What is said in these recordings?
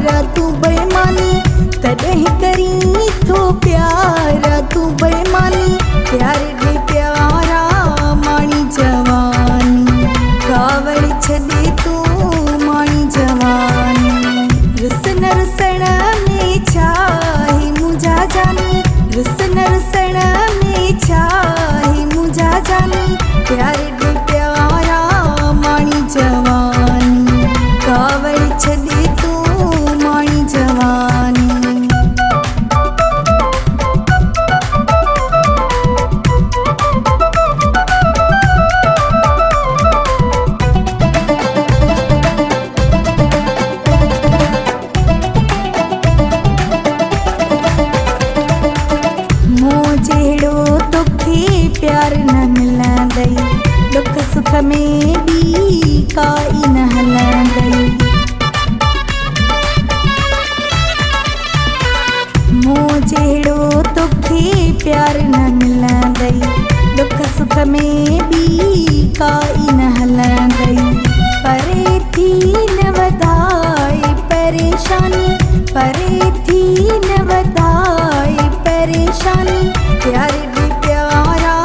यारा तू बेईमानी तॾहिं करी थो प्यारा तू बेईमानी प्यारे ॾे प्यारा माणी जवानी कावड़ छॾे तू माणी जवानी रुसन रुसण में छाही मुंहिंजा जानी रुसन रुसण में छाही मुंहिंजा जानी प्यारे ॾे प्यारा माणी जवानी कावड़ छॾे तू माणी जवानी जहिड़ो तोखे प्यार न मिलंदई दुख सुख में बि काई न हलंदई मूं जहिड़ो तोखे प्यार न मिलंदई दुख सुख में बि काई न हलंदई परे थी न वधाए परेशानी परे थी न वधाए परेशानी प्यारे ॾे प्यारा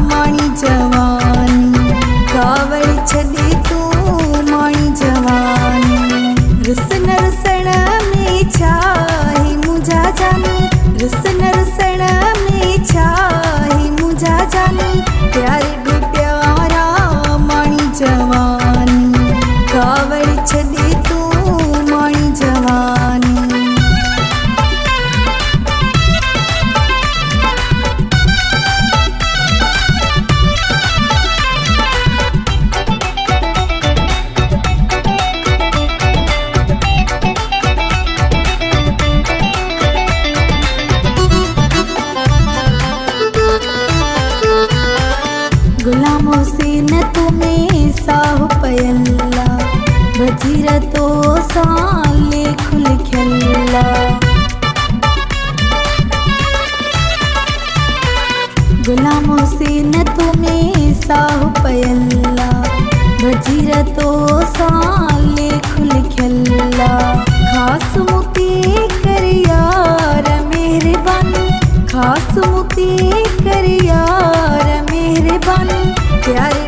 माणी जवानी कावड़ छॾे तू माणी जवानी रुसन रुसण में छाही मुंहिंजा जानी रुसन रुसण में छाही मुंहिंजा जानी प्यारे ॾे प्यारा माणी जवानी कावड़ छॾे तू माणी जवानी गुलाम हुसैन तुम्हें साहु पयल्ला भजीरतो सां लेख लिखियल्ला गुलाम हुसैन तुम्हें साहु पयल्ला भजीरतो सां लेख लिखियल्ला खास मुते कर यार मेहरबानी खास मुते कर यार मेहरबानी प्यारे